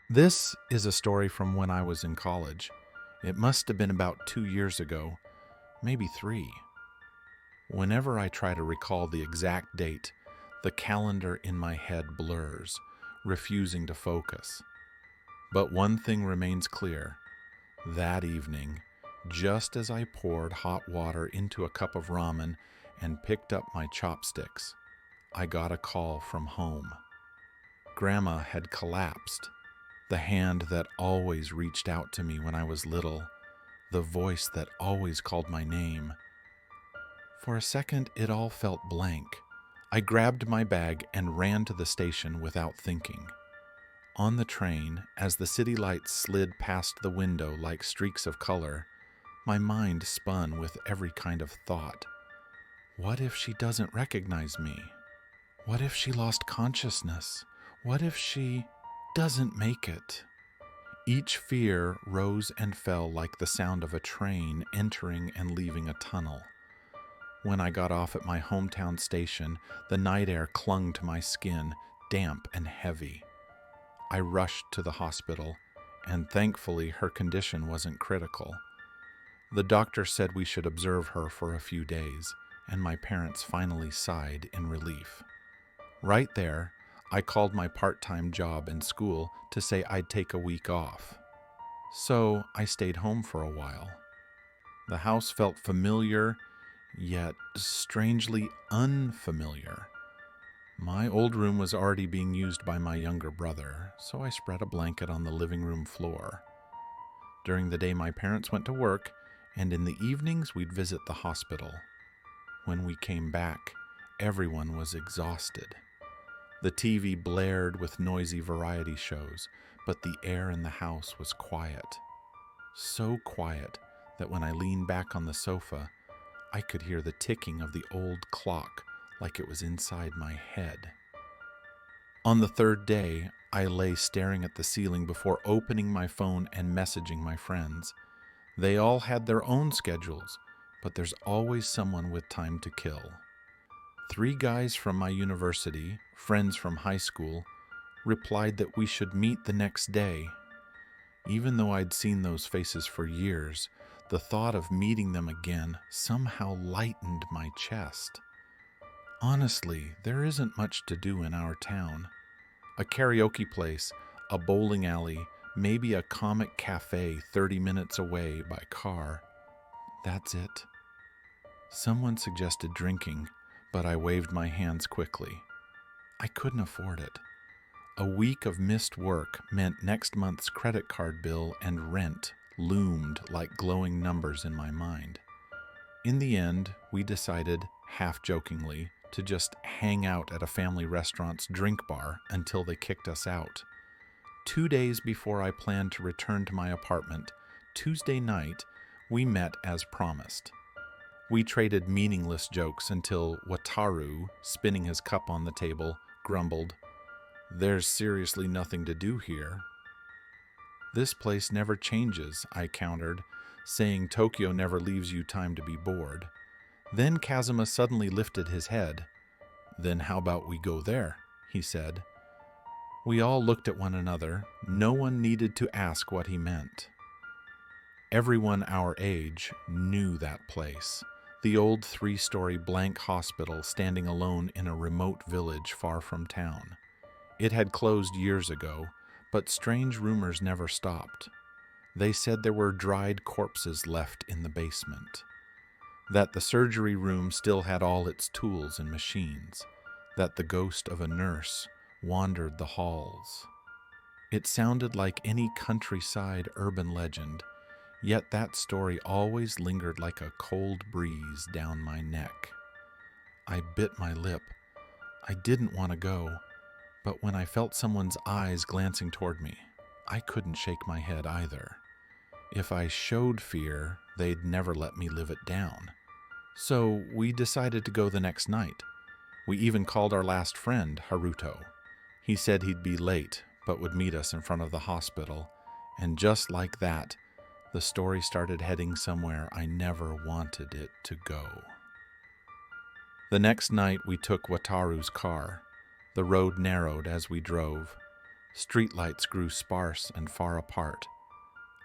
This is a story from when I was in college. It must have been about 2 years ago, maybe three. Whenever I try to recall the exact date, the calendar in my head blurs, refusing to focus. But one thing remains clear. That evening, just as I poured hot water into a cup of ramen and picked up my chopsticks, I got a call from home. Grandma had collapsed. The hand that always reached out to me when I was little, the voice that always called my name. For a second, it all felt blank. I grabbed my bag and ran to the station without thinking. On the train, as the city lights slid past the window like streaks of color, my mind spun with every kind of thought. What if she doesn't recognize me? What if she lost consciousness? What if she doesn't make it? Each fear rose and fell like the sound of a train entering and leaving a tunnel. When I got off at my hometown station, the night air clung to my skin, damp and heavy. I rushed to the hospital, and thankfully her condition wasn't critical. The doctor said we should observe her for a few days, and my parents finally sighed in relief. Right there, I called my part-time job and school to say I'd take a week off. So I stayed home for a while. The house felt familiar, yet strangely unfamiliar. My old room was already being used by my younger brother, so I spread a blanket on the living room floor. During the day, my parents went to work, and in the evenings, we'd visit the hospital. When we came back, everyone was exhausted. The TV blared with noisy variety shows, but the air in the house was quiet. So quiet that when I leaned back on the sofa, I could hear the ticking of the old clock like it was inside my head. On the third day, I lay staring at the ceiling before opening my phone and messaging my friends. They all had their own schedules, but there's always someone with time to kill. 3 guys from my university, friends from high school, replied that we should meet the next day. Even though I'd seen those faces for years, the thought of meeting them again somehow lightened my chest. Honestly, there isn't much to do in our town. A karaoke place, a bowling alley, maybe a comic cafe 30 minutes away by car. That's it. Someone suggested drinking, but I waved my hands quickly. I couldn't afford it. A week of missed work meant next month's credit card bill and rent loomed like glowing numbers in my mind. In the end, we decided, half-jokingly, to just hang out at a family restaurant's drink bar until they kicked us out. 2 days before I planned to return to my apartment, Tuesday night, we met as promised. We traded meaningless jokes until Wataru, spinning his cup on the table, grumbled, "There's seriously nothing to do here." "This place never changes," I countered, saying Tokyo never leaves you time to be bored. Then Kazuma suddenly lifted his head. "Then how about we go there?" he said. We all looked at one another. No one needed to ask what he meant. Everyone our age knew that place. The old 3-story blank hospital standing alone in a remote village far from town. It had closed years ago, but strange rumors never stopped. They said there were dried corpses left in the basement, that the surgery room still had all its tools and machines, that the ghost of a nurse wandered the halls. It sounded like any countryside urban legend, yet that story always lingered like a cold breeze down my neck. I bit my lip. I didn't want to go, but when I felt someone's eyes glancing toward me, I couldn't shake my head either. If I showed fear, they'd never let me live it down. So we decided to go the next night. We even called our last friend, Haruto. He said he'd be late, but would meet us in front of the hospital, and just like that, the story started heading somewhere I never wanted it to go. The next night we took Wataru's car. The road narrowed as we drove. Streetlights grew sparse and far apart.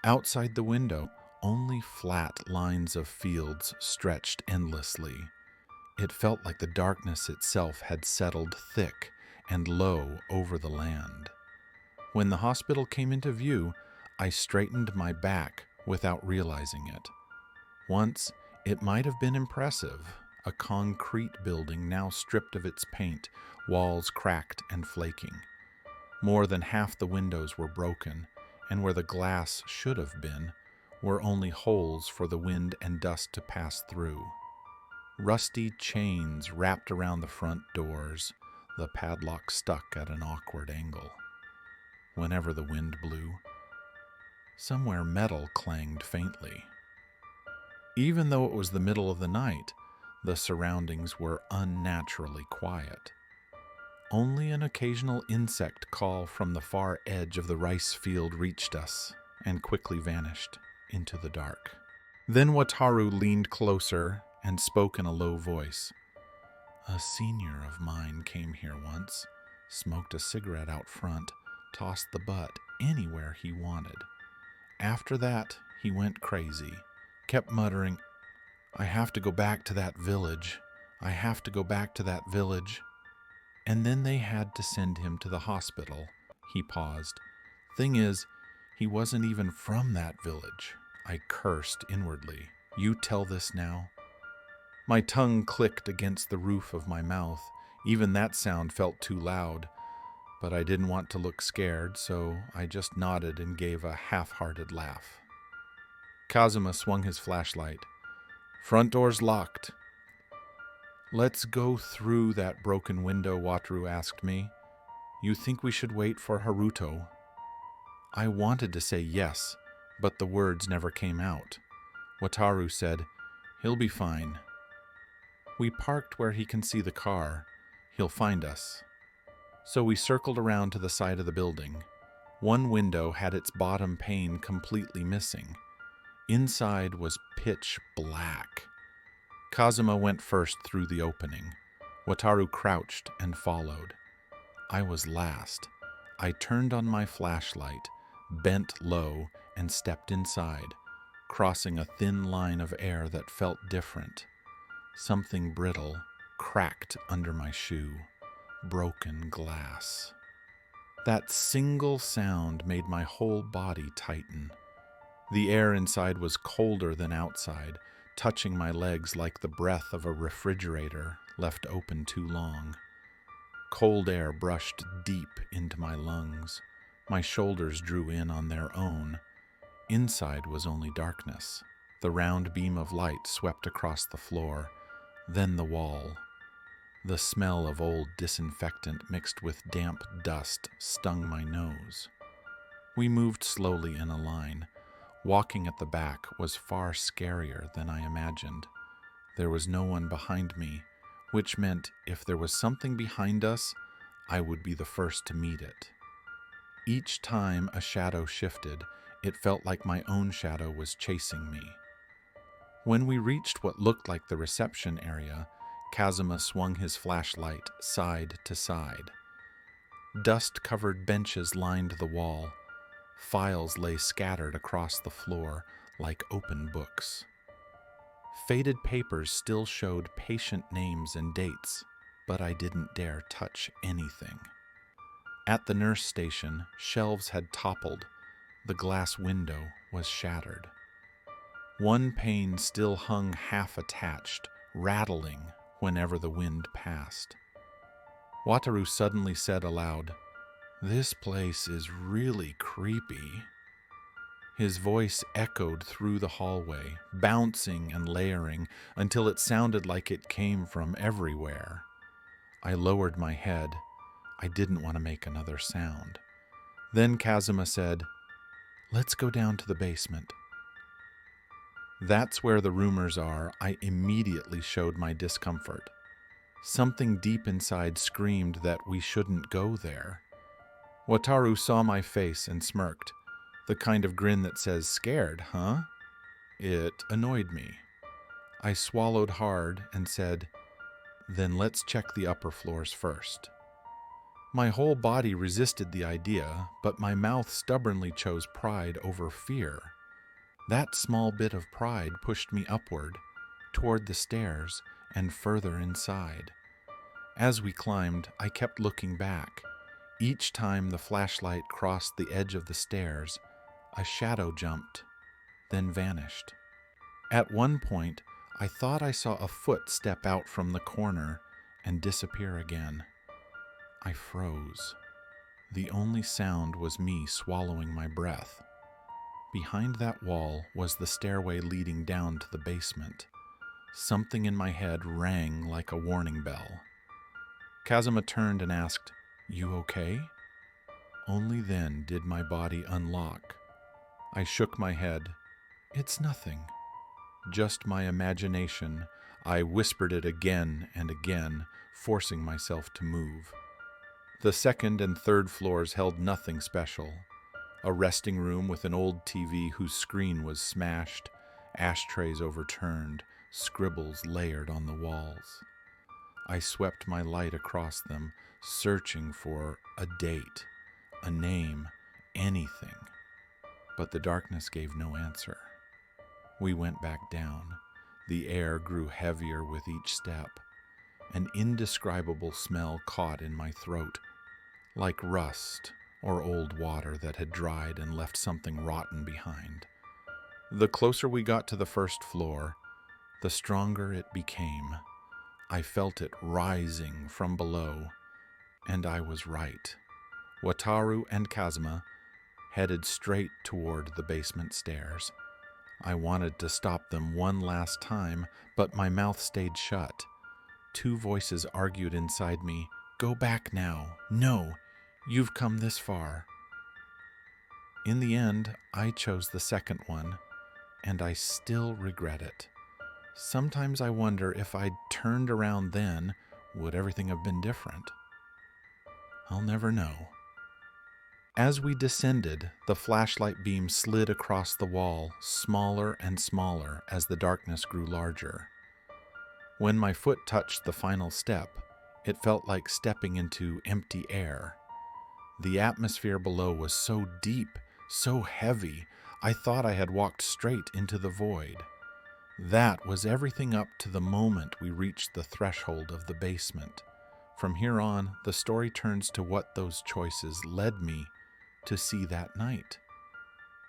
Outside the window, only flat lines of fields stretched endlessly. It felt like the darkness itself had settled thick and low over the land. When the hospital came into view, I straightened my back without realizing it. Once, it might have been impressive, a concrete building now stripped of its paint, walls cracked and flaking. More than half the windows were broken, and where the glass should have been were only holes for the wind and dust to pass through. Rusty chains wrapped around the front doors, the padlock stuck at an awkward angle. Whenever the wind blew, somewhere metal clanged faintly. Even though it was the middle of the night, the surroundings were unnaturally quiet. Only an occasional insect call from the far edge of the rice field reached us and quickly vanished into the dark. Then Wataru leaned closer and spoke in a low voice. "A senior of mine came here once, smoked a cigarette out front, tossed the butt anywhere he wanted. After that, he went crazy, kept muttering, 'I have to go back to that village. I have to go back to that village.' And then they had to send him to the hospital." He paused. "Thing is, he wasn't even from that village." I cursed inwardly. "You tell this now?" My tongue clicked against the roof of my mouth. Even that sound felt too loud. But I didn't want to look scared, so I just nodded and gave a half-hearted laugh. Kazuma swung his flashlight. "Front door's locked." "Let's go through that broken window," Wataru asked me. "You think we should wait for Haruto?" I wanted to say yes, but the words never came out. Wataru said, "He'll be fine." We parked where he can see the car. He'll find us. So we circled around to the side of the building. One window had its bottom pane completely missing. Inside was pitch black. Kazuma went first through the opening. Wataru crouched and followed. I was last. I turned on my flashlight, bent low, and stepped inside, crossing a thin line of air that felt different. Something brittle cracked under my shoe. Broken glass. That single sound made my whole body tighten. The air inside was colder than outside, touching my legs like the breath of a refrigerator left open too long. Cold air brushed deep into my lungs. My shoulders drew in on their own. Inside was only darkness. The round beam of light swept across the floor, then the wall. The smell of old disinfectant mixed with damp dust stung my nose. We moved slowly in a line. Walking at the back was far scarier than I imagined. There was no one behind me, which meant if there was something behind us, I would be the first to meet it. Each time a shadow shifted, it felt like my own shadow was chasing me. When we reached what looked like the reception area, Kazuma swung his flashlight side to side. Dust-covered benches lined the wall. Files lay scattered across the floor like open books. Faded papers still showed patient names and dates, but I didn't dare touch anything. At the nurse station, shelves had toppled. The glass window was shattered. One pane still hung half-attached, rattling whenever the wind passed. Wataru suddenly said aloud, "This place is really creepy." His voice echoed through the hallway, bouncing and layering until it sounded like it came from everywhere. I lowered my head. I didn't want to make another sound. Then Kazuma said, "Let's go down to the basement." "That's where the rumors are." I immediately showed my discomfort. Something deep inside screamed that we shouldn't go there. Wataru saw my face and smirked, the kind of grin that says, "Scared, huh?" It annoyed me. I swallowed hard and said, "Then let's check the upper floors first." My whole body resisted the idea, but my mouth stubbornly chose pride over fear. That small bit of pride pushed me upward, toward the stairs, and further inside. As we climbed, I kept looking back. Each time the flashlight crossed the edge of the stairs, a shadow jumped, then vanished. At one point, I thought I saw a foot step out from the corner and disappear again. I froze. The only sound was me swallowing my breath. Behind that wall was the stairway leading down to the basement. Something in my head rang like a warning bell. Kazuma turned and asked, "You okay?" Only then did my body unlock. I shook my head. "It's nothing. Just my imagination." I whispered it again and again, forcing myself to move. The second and third floors held nothing special. A resting room with an old TV whose screen was smashed, ashtrays overturned, scribbles layered on the walls. I swept my light across them, searching for a date, a name, anything. But the darkness gave no answer. We went back down. The air grew heavier with each step. An indescribable smell caught in my throat, like rust or old water that had dried and left something rotten behind. The closer we got to the first floor, the stronger it became. I felt it rising from below, and I was right. Wataru and Kazuma headed straight toward the basement stairs. I wanted to stop them one last time, but my mouth stayed shut. Two voices argued inside me, "Go back now. No, you've come this far." In the end, I chose the second one, and I still regret it. Sometimes I wonder if I'd turned around then, would everything have been different? I'll never know. As we descended, the flashlight beam slid across the wall, smaller and smaller as the darkness grew larger. When my foot touched the final step, it felt like stepping into empty air. The atmosphere below was so deep, so heavy, I thought I had walked straight into the void. That was everything up to the moment we reached the threshold of the basement. From here on, the story turns to what those choices led me to see that night,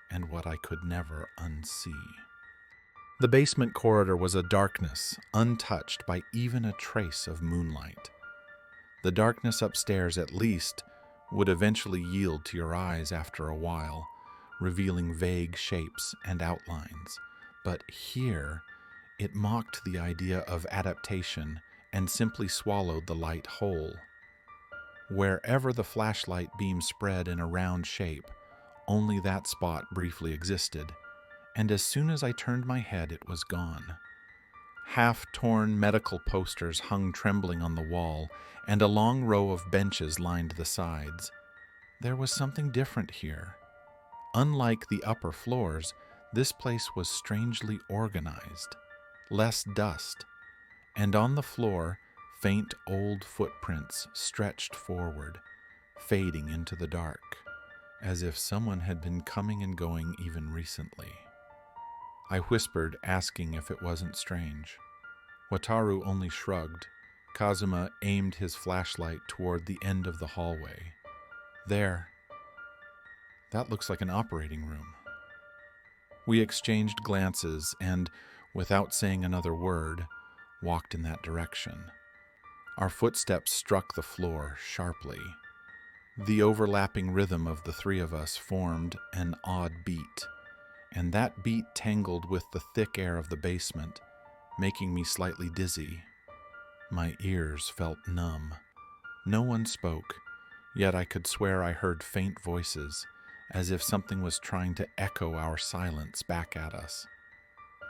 and what I could never unsee. The basement corridor was a darkness untouched by even a trace of moonlight. The darkness upstairs, at least, would eventually yield to your eyes after a while, revealing vague shapes and outlines. But here, it mocked the idea of adaptation and simply swallowed the light whole. Wherever the flashlight beam spread in a round shape, only that spot briefly existed, and as soon as I turned my head, it was gone. Half-torn medical posters hung trembling on the wall, and a long row of benches lined the sides. There was something different here. Unlike the upper floors, this place was strangely organized. Less dust, and on the floor, faint old footprints stretched forward, fading into the dark, as if someone had been coming and going even recently. I whispered, asking if it wasn't strange. Wataru only shrugged. Kazuma aimed his flashlight toward the end of the hallway. "There. That looks like an operating room." We exchanged glances and, without saying another word, walked in that direction. Our footsteps struck the floor sharply. The overlapping rhythm of the three of us formed an odd beat, and that beat tangled with the thick air of the basement, making me slightly dizzy. My ears felt numb. No one spoke, yet I could swear I heard faint voices, as if something was trying to echo our silence back at us.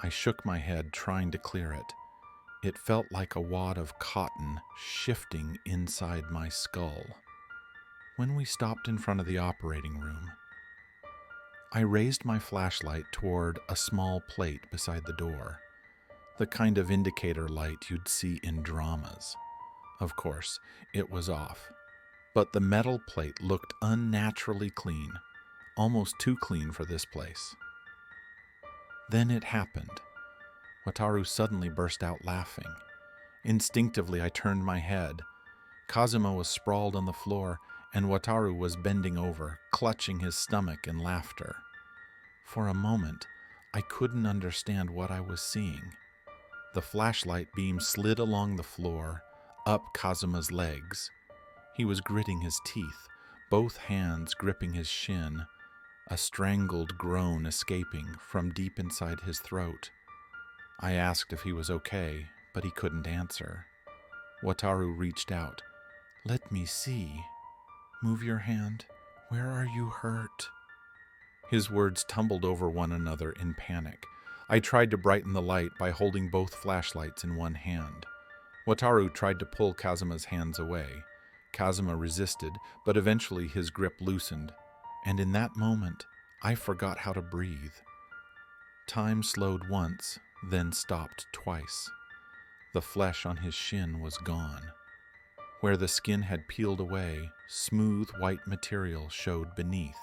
I shook my head, trying to clear it. It felt like a wad of cotton shifting inside my skull. When we stopped in front of the operating room, I raised my flashlight toward a small plate beside the door, the kind of indicator light you'd see in dramas. Of course, it was off. but the metal plate looked unnaturally clean, almost too clean for this place. Then it happened. Wataru suddenly burst out laughing. Instinctively, I turned my head. Kazuma was sprawled on the floor, and Wataru was bending over, clutching his stomach in laughter. For a moment, I couldn't understand what I was seeing. The flashlight beam slid along the floor, up Kazuma's legs. He was gritting his teeth, both hands gripping his shin, a strangled groan escaping from deep inside his throat. I asked if he was okay, but he couldn't answer. Wataru reached out. "Let me see. Move your hand. Where are you hurt?" His words tumbled over one another in panic. I tried to brighten the light by holding both flashlights in one hand. Wataru tried to pull Kazuma's hands away. Kazuma resisted, but eventually his grip loosened, and in that moment, I forgot how to breathe. Time slowed once, then stopped twice. The flesh on his shin was gone. Where the skin had peeled away, smooth white material showed beneath.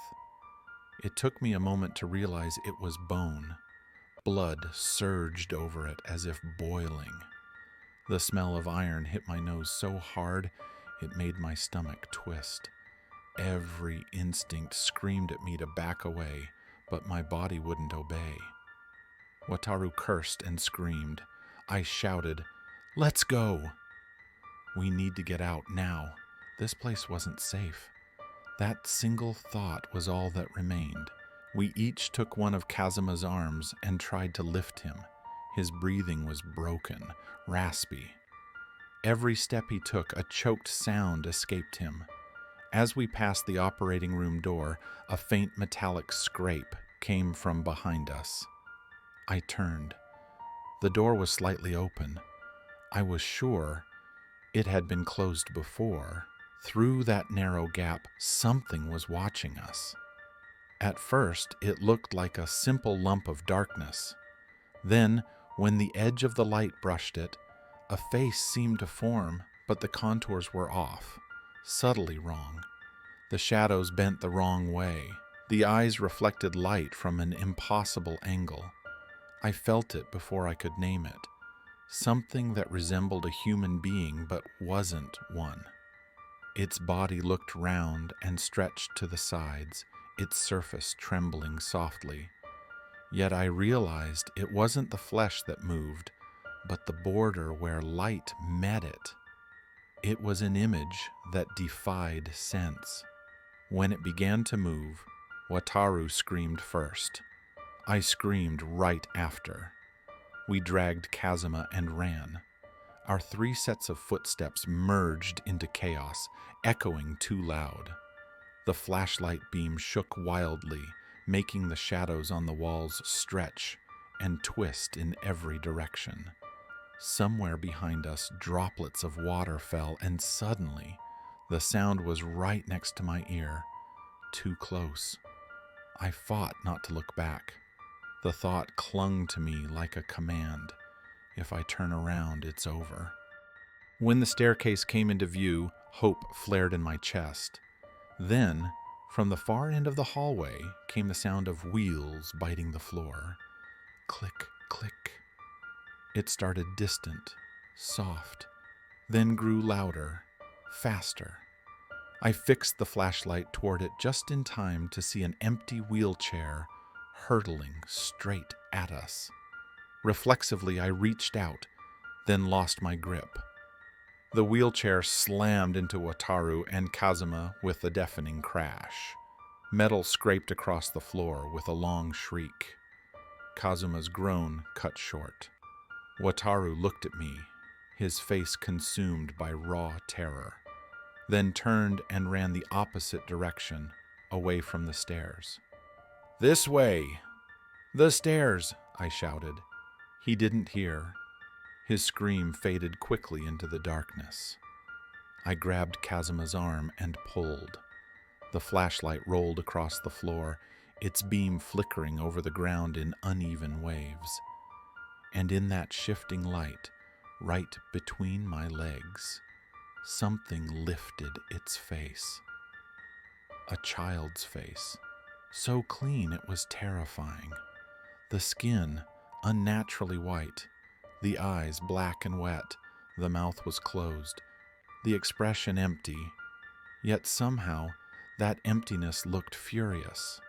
It took me a moment to realize it was bone. Blood surged over it as if boiling. The smell of iron hit my nose so hard it made my stomach twist. Every instinct screamed at me to back away, but my body wouldn't obey. Wataru cursed and screamed. I shouted, "Let's go!" We need to get out now. This place wasn't safe. That single thought was all that remained. We each took one of Kazuma's arms and tried to lift him. His breathing was broken, raspy. Every step he took, a choked sound escaped him. As we passed the operating room door, a faint metallic scrape came from behind us. I turned. The door was slightly open. I was sure it had been closed before. Through that narrow gap, something was watching us. At first, it looked like a simple lump of darkness. Then, when the edge of the light brushed it, a face seemed to form, but the contours were off, subtly wrong. The shadows bent the wrong way. The eyes reflected light from an impossible angle. I felt it before I could name it. Something that resembled a human being but wasn't one. Its body looked round and stretched to the sides, its surface trembling softly. Yet I realized it wasn't the flesh that moved, but the border where light met it. It was an image that defied sense. When it began to move, Wataru screamed first. I screamed right after. We dragged Kazuma and ran. Our 3 sets of footsteps merged into chaos, echoing too loud. The flashlight beam shook wildly, making the shadows on the walls stretch and twist in every direction. Somewhere behind us, droplets of water fell, and suddenly, the sound was right next to my ear, too close. I fought not to look back. The thought clung to me like a command. If I turn around, it's over. When the staircase came into view, hope flared in my chest. Then, from the far end of the hallway, came the sound of wheels biting the floor. Click, click. It started distant, soft, then grew louder, faster. I fixed the flashlight toward it just in time to see an empty wheelchair hurtling straight at us. Reflexively, I reached out, then lost my grip. The wheelchair slammed into Wataru and Kazuma with a deafening crash. Metal scraped across the floor with a long shriek. Kazuma's groan cut short. Wataru looked at me, his face consumed by raw terror, then turned and ran the opposite direction, away from the stairs. "This way! The stairs!" I shouted. He didn't hear. His scream faded quickly into the darkness. I grabbed Kazuma's arm and pulled. The flashlight rolled across the floor, its beam flickering over the ground in uneven waves. And in that shifting light, right between my legs, something lifted its face. A child's face, so clean it was terrifying. The skin unnaturally white, the eyes black and wet, the mouth was closed, the expression empty, yet somehow that emptiness looked furious.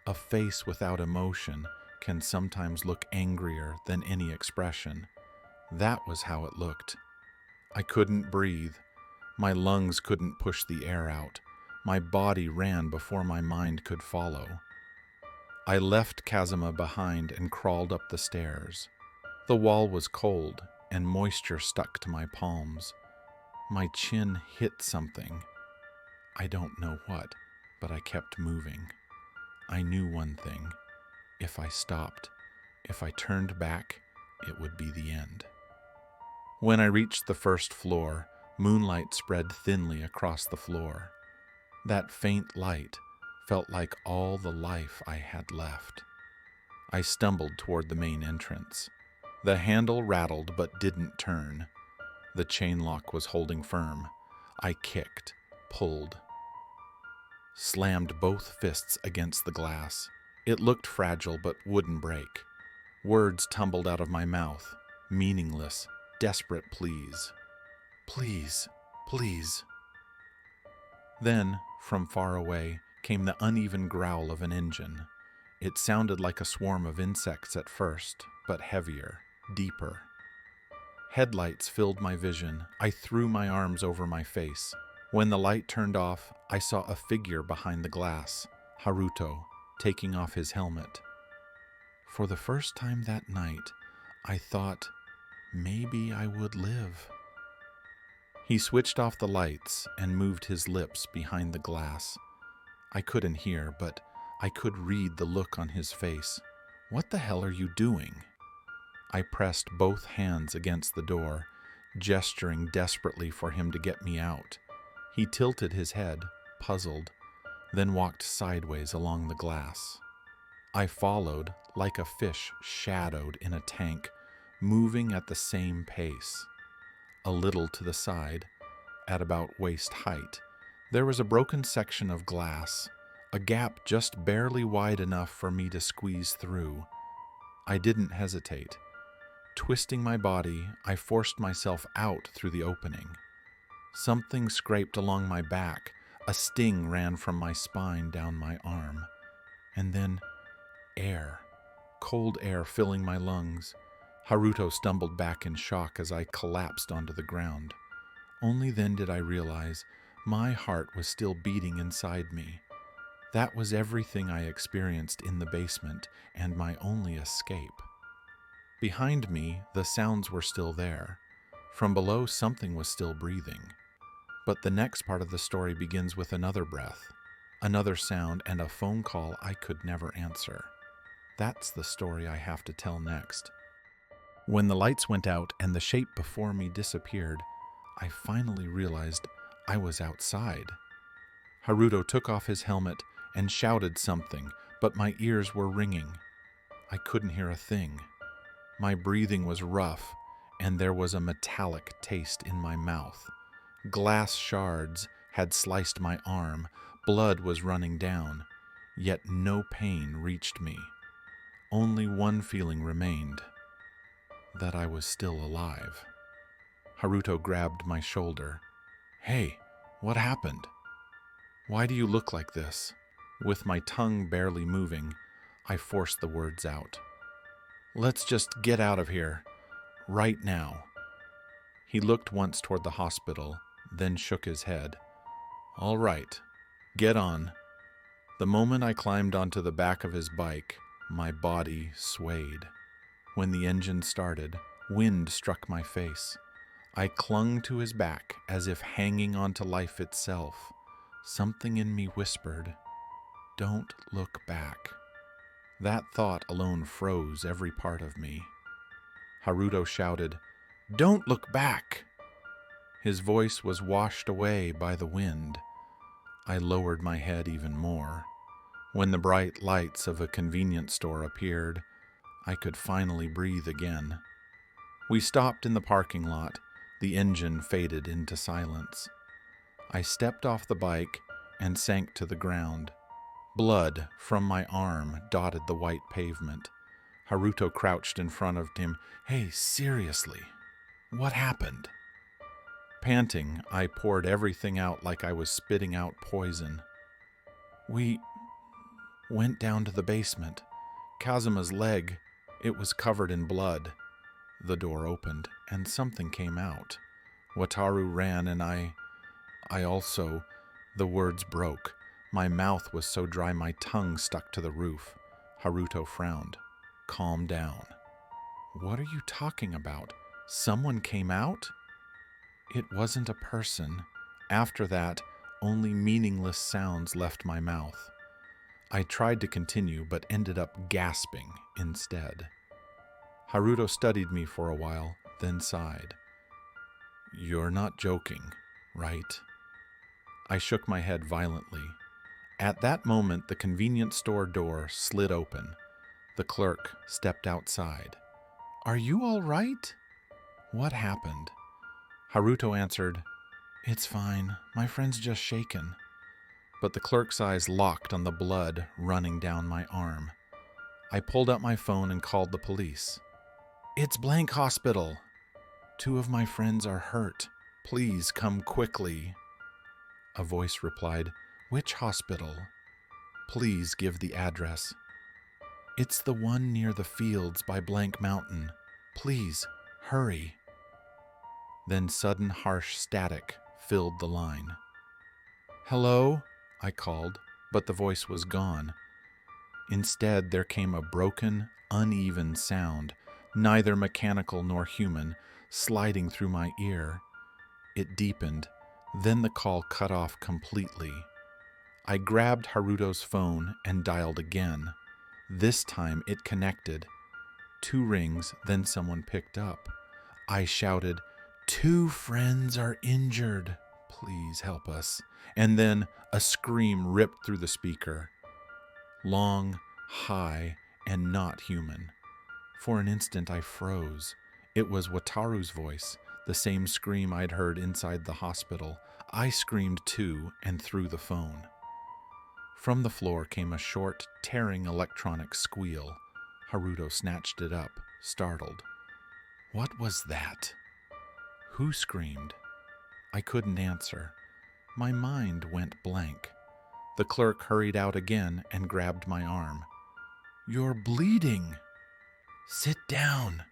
A face without emotion can sometimes look angrier than any expression. That was how it looked. I couldn't breathe. My lungs couldn't push the air out. My body ran before my mind could follow. I left Kazuma behind and crawled up the stairs. The wall was cold, and moisture stuck to my palms. My chin hit something. I don't know what, but I kept moving. I knew one thing. If I stopped, if I turned back, it would be the end. When I reached the first floor, moonlight spread thinly across the floor. That faint light felt like all the life I had left. I stumbled toward the main entrance. The handle rattled but didn't turn. The chain lock was holding firm. I kicked, pulled, slammed both fists against the glass. It looked fragile but wouldn't break. Words tumbled out of my mouth, meaningless, desperate pleas. Please, please. Then, from far away, came the uneven growl of an engine. It sounded like a swarm of insects at first, but heavier, deeper. Headlights filled my vision. I threw my arms over my face. When the light turned off, I saw a figure behind the glass, Haruto, taking off his helmet. For the first time that night, I thought maybe I would live. He switched off the lights and moved his lips behind the glass. I couldn't hear, but I could read the look on his face. What the hell are you doing? I pressed both hands against the door, gesturing desperately for him to get me out. He tilted his head, puzzled, then walked sideways along the glass. I followed like a fish shadowed in a tank, moving at the same pace. A little to the side, at about waist height, there was a broken section of glass, a gap just barely wide enough for me to squeeze through. I didn't hesitate. Twisting my body, I forced myself out through the opening. Something scraped along my back. A sting ran from my spine down my arm. And then, air. Cold air filling my lungs. Haruto stumbled back in shock as I collapsed onto the ground. Only then did I realize my heart was still beating inside me. That was everything I experienced in the basement and my only escape. Behind me, the sounds were still there. From below, something was still breathing. But the next part of the story begins with another breath, another sound, and a phone call I could never answer. That's the story I have to tell next. When the lights went out and the shape before me disappeared, I finally realized I was outside. Haruto took off his helmet and shouted something, but my ears were ringing. I couldn't hear a thing. My breathing was rough, and there was a metallic taste in my mouth. Glass shards had sliced my arm, blood was running down, yet no pain reached me. Only one feeling remained, that I was still alive. Haruto grabbed my shoulder. "Hey, what happened? Why do you look like this?" With my tongue barely moving, I forced the words out. "Let's just get out of here, right now." He looked once toward the hospital, then shook his head. "All right, get on." The moment I climbed onto the back of his bike, my body swayed. When the engine started, wind struck my face. I clung to his back as if hanging onto life itself. Something in me whispered, "Don't look back." That thought alone froze every part of me. Haruto shouted, "Don't look back!" His voice was washed away by the wind. I lowered my head even more. When the bright lights of a convenience store appeared, I could finally breathe again. We stopped in the parking lot, The engine faded into silence. I stepped off the bike and sank to the ground. Blood from my arm dotted the white pavement. Haruto crouched in front of him. "Hey, seriously, what happened?" Panting, I poured everything out like I was spitting out poison. "We went down to the basement. Kazuma's leg, it was covered in blood." The door opened, and something came out. Wataru ran, and I also... The words broke. My mouth was so dry my tongue stuck to the roof. Haruto frowned. "Calm down." "What are you talking about? Someone came out?" "It wasn't a person. After that, only meaningless sounds left my mouth." I tried to continue, but ended up gasping instead. Haruto studied me for a while, then sighed. "You're not joking, right?" I shook my head violently. At that moment, the convenience store door slid open. The clerk stepped outside. "Are you all right?" "What happened?" Haruto answered, "It's fine. My friend's just shaken." But the clerk's eyes locked on the blood running down my arm. I pulled out my phone and called the police. "It's Blank Hospital. 2 of my friends are hurt. Please come quickly." A voice replied, "Which hospital?" "Please give the address." "It's the one near the fields by Blank Mountain. Please, hurry." Then sudden harsh static filled the line. "Hello?" I called, but the voice was gone. Instead, there came a broken, uneven sound, neither mechanical nor human, sliding through my ear. It deepened, then the call cut off completely. I grabbed Haruto's phone and dialed again. This time it connected. 2 rings, then someone picked up. I shouted, "2 friends are injured. Please help us." And then a scream ripped through the speaker. Long, high, and not human. For an instant I froze. It was Wataru's voice, the same scream I'd heard inside the hospital. I screamed too and threw the phone. From the floor came a short, tearing electronic squeal. Haruto snatched it up, startled. "What was that?" "Who screamed?" I couldn't answer. My mind went blank. The clerk hurried out again and grabbed my arm. "You're bleeding." "Sit down."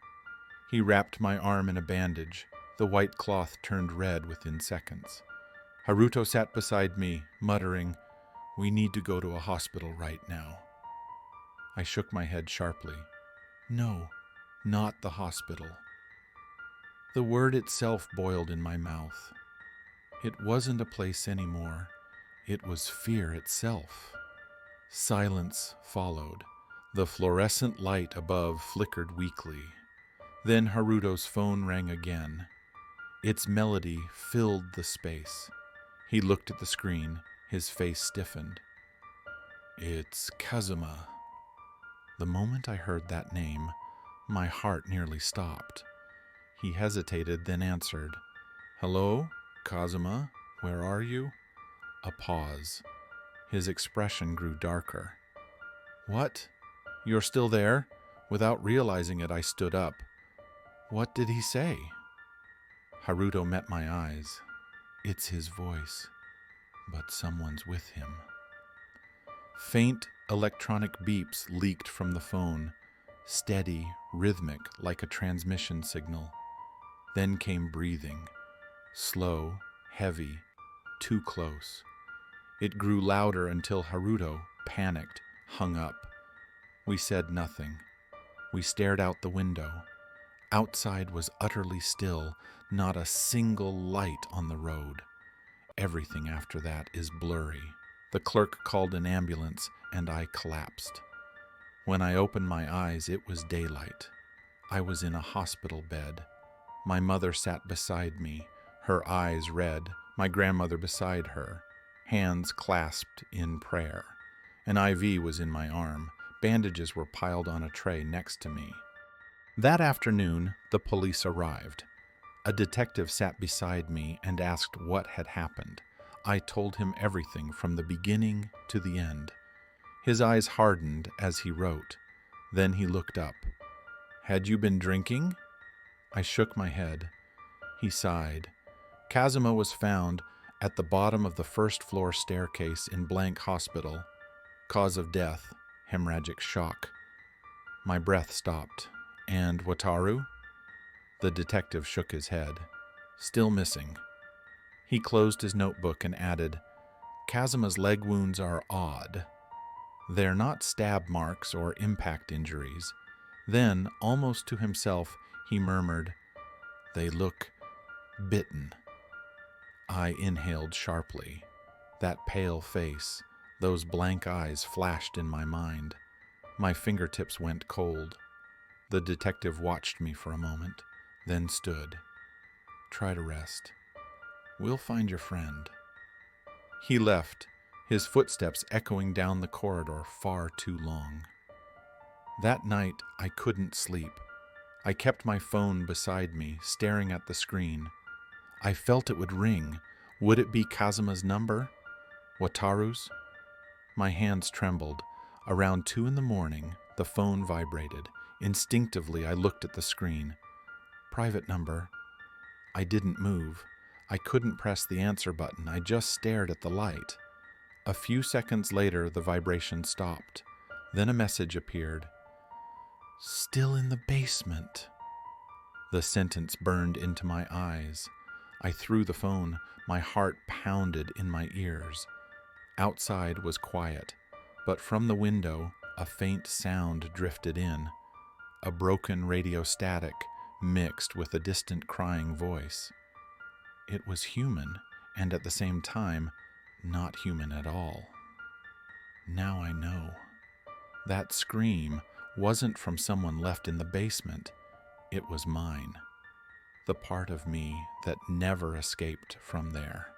He wrapped my arm in a bandage. The white cloth turned red within seconds. Haruto sat beside me, muttering, "We need to go to a hospital right now." I shook my head sharply. "No, not the hospital." The word itself boiled in my mouth. It wasn't a place anymore. It was fear itself. Silence followed. The fluorescent light above flickered weakly. Then Haruto's phone rang again. Its melody filled the space. He looked at the screen. His face stiffened. "It's Kazuma." The moment I heard that name, my heart nearly stopped. He hesitated, then answered, "Hello, Kazuma, where are you?" A pause. His expression grew darker. "What? You're still there?" Without realizing it, I stood up. "What did he say?" Haruto met my eyes. It's his voice, but someone's with him. Faint electronic beeps leaked from the phone, steady, rhythmic, like a transmission signal. Then came breathing, slow, heavy, too close. It grew louder until Haruto, panicked, hung up. We said nothing. We stared out the window. Outside was utterly still, not a single light on the road. Everything after that is blurry. The clerk called an ambulance, and I collapsed. When I opened my eyes, it was daylight. I was in a hospital bed. My mother sat beside me, her eyes red, my grandmother beside her, hands clasped in prayer. An IV was in my arm. Bandages were piled on a tray next to me. That afternoon, the police arrived. A detective sat beside me and asked what had happened. I told him everything from the beginning to the end. His eyes hardened as he wrote. Then he looked up. "Had you been drinking?" I shook my head. He sighed. Kazuma was found at the bottom of the first-floor staircase in Blank Hospital. Cause of death, hemorrhagic shock. My breath stopped. And Wataru? The detective shook his head. Still missing. He closed his notebook and added, "Kazuma's leg wounds are odd. They're not stab marks or impact injuries." Then, almost to himself, he murmured, "They look bitten." I inhaled sharply. That pale face, those blank eyes flashed in my mind. My fingertips went cold. The detective watched me for a moment, then stood. "Try to rest. We'll find your friend." He left, his footsteps echoing down the corridor far too long. That night, I couldn't sleep. I kept my phone beside me, staring at the screen. I felt it would ring. Would it be Kazuma's number? Wataru's? My hands trembled. Around 2 a.m, the phone vibrated. Instinctively, I looked at the screen. Private number. I didn't move. I couldn't press the answer button. I just stared at the light. A few seconds later, the vibration stopped. Then a message appeared. "Still in the basement." The sentence burned into my eyes. I threw the phone. My heart pounded in my ears. Outside was quiet, but from the window, a faint sound drifted in. A broken radio static mixed with a distant crying voice. It was human, and at the same time, not human at all. Now I know. That scream wasn't from someone left in the basement. It was mine. The part of me that never escaped from there.